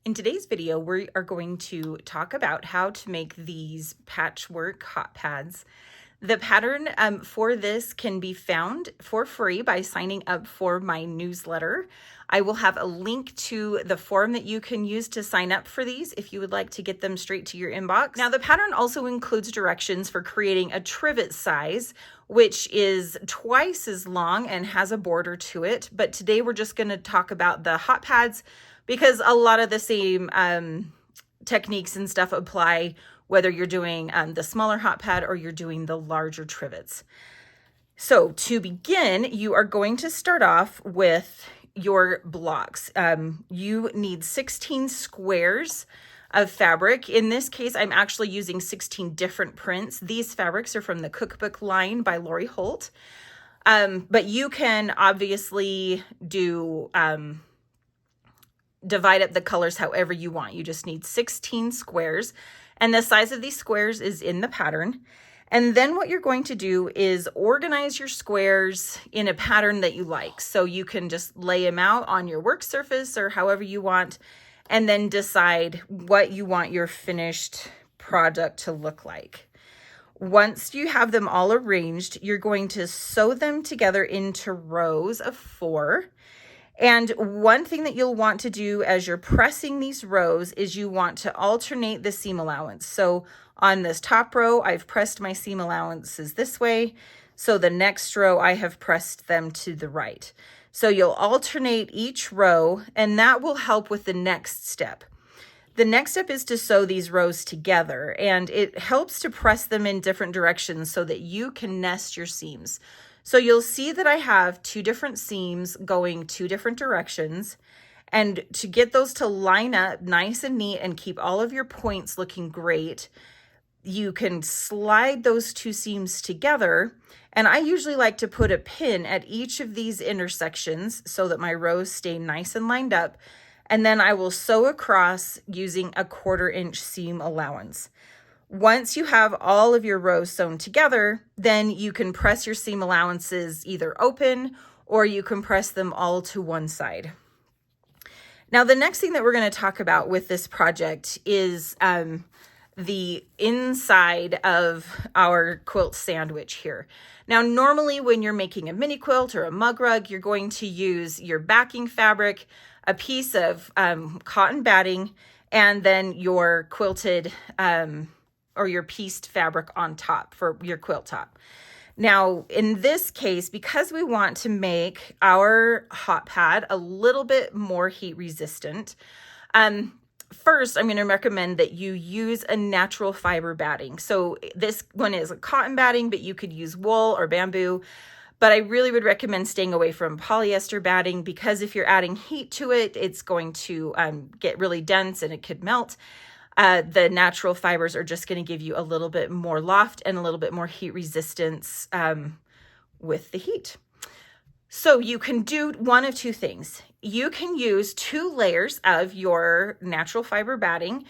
In today's video, we are going to talk about how to make these patchwork hot pads. The pattern for this can be found for free by signing up for my newsletter. I will have a link to the form that you can use to sign up for these if you would like to get them straight to your inbox. Now, the pattern also includes directions for creating a trivet size, which is twice as long and has a border to it. But today we're just going to talk about the hot pads because a lot of the same techniques and stuff apply whether you're doing the smaller hot pad or you're doing the larger trivets. So to begin, you are going to start off with your blocks. You need 16 squares of fabric. In this case, I'm actually using 16 different prints. These fabrics are from the cookbook line by Lori Holt. But you can obviously do divide up the colors however you want. You just need 16 squares, and the size of these squares is in the pattern. And then what you're going to do is organize your squares in a pattern that you like. So you can just lay them out on your work surface or however you want, and then decide what you want your finished product to look like. Once you have them all arranged, you're going to sew them together into rows of 4. And one thing that you'll want to do as you're pressing these rows is you want to alternate the seam allowance. So on this top row, I've pressed my seam allowances this way. So the next row, I have pressed them to the right. So you'll alternate each row, and that will help with the next step. The next step is to sew these rows together, and it helps to press them in different directions so that you can nest your seams. So you'll see that I have 2 different seams going 2 different directions. And to get those to line up nice and neat and keep all of your points looking great, you can slide those 2 seams together. And I usually like to put a pin at each of these intersections so that my rows stay nice and lined up. And then I will sew across using a 1/4 inch seam allowance. Once you have all of your rows sewn together, then you can press your seam allowances either open or you can press them all to one side. Now, the next thing that we're going to talk about with this project is the inside of our quilt sandwich here. Now, normally when you're making a mini quilt or a mug rug, you're going to use your backing fabric, a piece of cotton batting, and then your quilted or your pieced fabric on top for your quilt top. Now, in this case, because we want to make our hot pad a little bit more heat resistant, first, I'm going to recommend that you use a natural fiber batting. So this one is a cotton batting, but you could use wool or bamboo. But I really would recommend staying away from polyester batting because if you're adding heat to it, it's going to get really dense and it could melt. The natural fibers are just going to give you a little bit more loft and a little bit more heat resistance with the heat. So you can do one of 2 things. You can use 2 layers of your natural fiber batting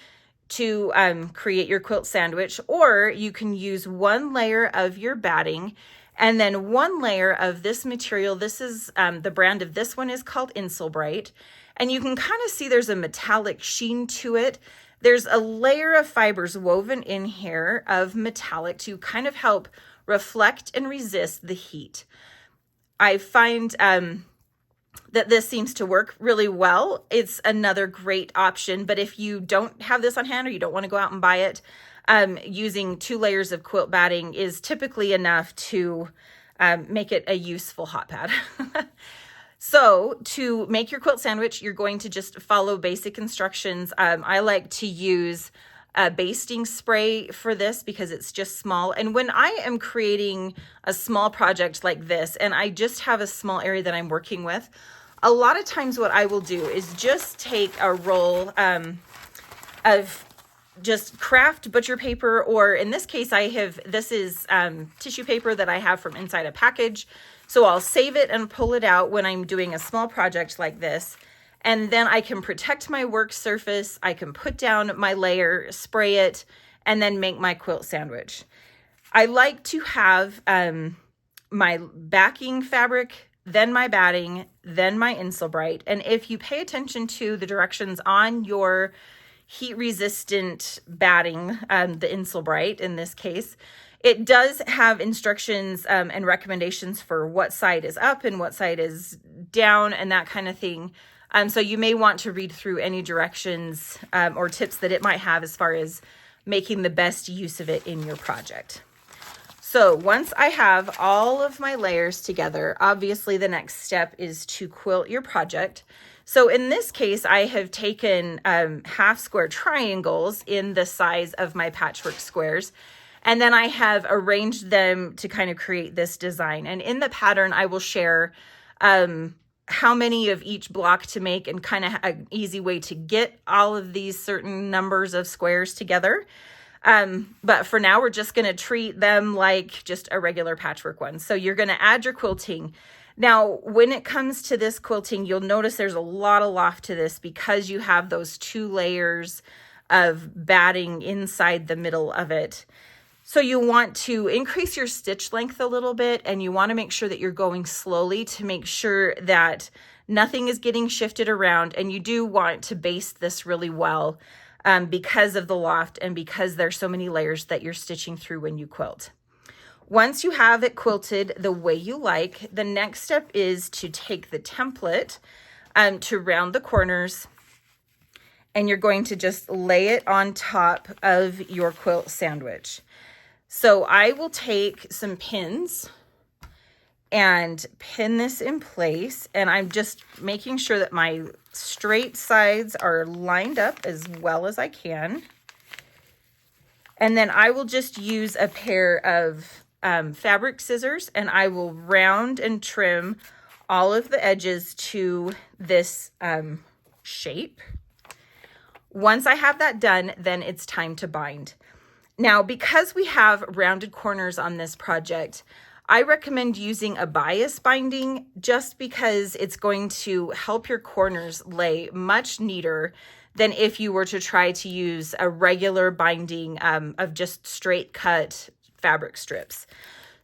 to create your quilt sandwich, or you can use 1 layer of your batting and then 1 layer of this material. This is the brand of this one is called Insul-brite, and you can kind of see there's a metallic sheen to it. There's a layer of fibers woven in here of metallic to kind of help reflect and resist the heat. I find that this seems to work really well. It's another great option, but if you don't have this on hand or you don't want to go out and buy it, using 2 layers of quilt batting is typically enough to make it a useful hot pad. So to make your quilt sandwich, you're going to just follow basic instructions. I like to use a basting spray for this because it's just small. And when I am creating a small project like this, and I just have a small area that I'm working with, a lot of times what I will do is just take a roll of just craft butcher paper, or in this case, this is tissue paper that I have from inside a package. So I'll save it and pull it out when I'm doing a small project like this. And then I can protect my work surface. I can put down my layer, spray it, and then make my quilt sandwich. I like to have my backing fabric then my batting, then my Insul-brite. And if you pay attention to the directions on your heat resistant batting, the Insul-brite in this case, it does have instructions and recommendations for what side is up and what side is down and that kind of thing. So you may want to read through any directions or tips that it might have as far as making the best use of it in your project. So once I have all of my layers together, obviously the next step is to quilt your project. So in this case, I have taken half square triangles in the size of my patchwork squares, and then I have arranged them to kind of create this design. And in the pattern, I will share how many of each block to make and kind of an easy way to get all of these certain numbers of squares together. But for now, we're just going to treat them like just a regular patchwork one. So you're going to add your quilting. Now, when it comes to this quilting, you'll notice there's a lot of loft to this because you have those 2 layers of batting inside the middle of it. So you want to increase your stitch length a little bit, and you want to make sure that you're going slowly to make sure that nothing is getting shifted around. And you do want to baste this really well because of the loft and because there's so many layers that you're stitching through when you quilt. Once you have it quilted the way you like, the next step is to take the template to round the corners, and you're going to just lay it on top of your quilt sandwich. So I will take some pins and pin this in place, and I'm just making sure that my straight sides are lined up as well as I can. And then I will just use a pair of fabric scissors, and I will round and trim all of the edges to this shape. Once I have that done, then it's time to bind. Now, because we have rounded corners on this project, I recommend using a bias binding just because it's going to help your corners lay much neater than if you were to try to use a regular binding of just straight cut fabric strips.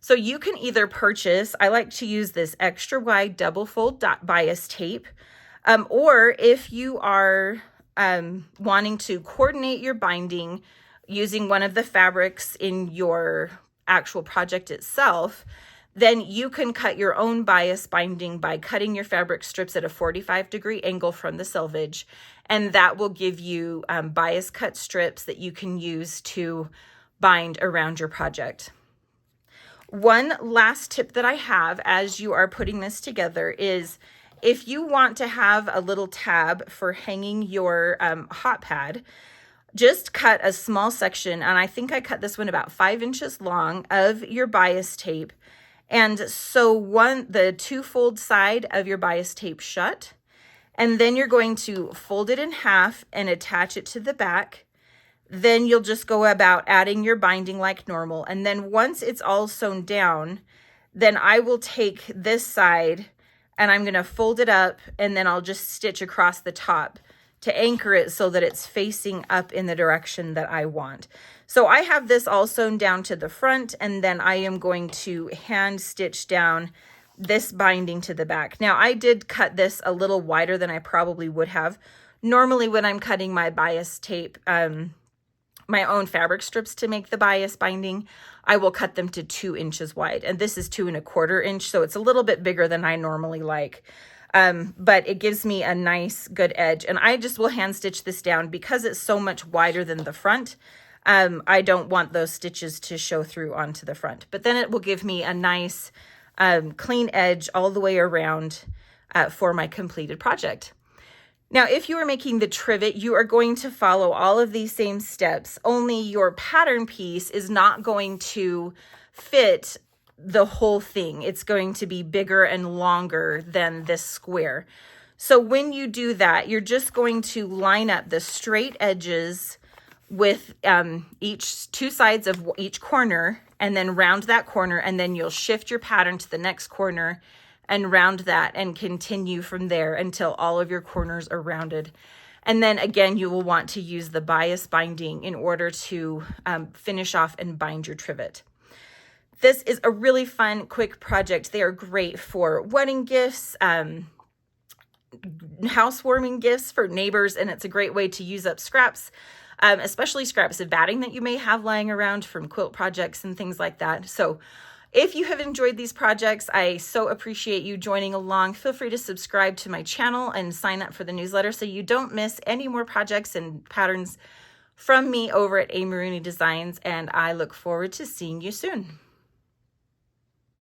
So you can either purchase, I like to use this extra wide double fold bias tape, or if you are wanting to coordinate your binding using one of the fabrics in your actual project itself, then you can cut your own bias binding by cutting your fabric strips at a 45-degree angle from the selvage, and that will give you bias cut strips that you can use to bind around your project. One last tip that I have as you are putting this together is if you want to have a little tab for hanging your hot pad, just cut a small section, and I think I cut this one about 5 inches long, of your bias tape, and sew the 2-fold side of your bias tape shut, and then you're going to fold it in half and attach it to the back. Then you'll just go about adding your binding like normal, and then once it's all sewn down, then I will take this side and I'm going to fold it up, and then I'll just stitch across the top to anchor it so that it's facing up in the direction that I want. So I have this all sewn down to the front, and then I am going to hand stitch down this binding to the back. Now I did cut this a little wider than I probably would have. Normally when I'm cutting my bias tape, my own fabric strips to make the bias binding, I will cut them to 2 inches wide, and this is 2 1/4 inch, so it's a little bit bigger than I normally like. But it gives me a nice good edge, and I just will hand stitch this down because it's so much wider than the front. I don't want those stitches to show through onto the front, but then it will give me a nice clean edge all the way around for my completed project. Now, if you are making the trivet, you are going to follow all of these same steps, only your pattern piece is not going to fit the whole thing. It's going to be bigger and longer than this square. So when you do that, you're just going to line up the straight edges with each 2 sides of each corner, and then round that corner, and then you'll shift your pattern to the next corner and round that and continue from there until all of your corners are rounded. And then again, you will want to use the bias binding in order to finish off and bind your trivet. This is a really fun, quick project. They are great for wedding gifts, housewarming gifts for neighbors, and it's a great way to use up scraps, especially scraps of batting that you may have lying around from quilt projects and things like that. So if you have enjoyed these projects, I so appreciate you joining along. Feel free to subscribe to my channel and sign up for the newsletter so you don't miss any more projects and patterns from me over at A. Marooney Designs, and I look forward to seeing you soon.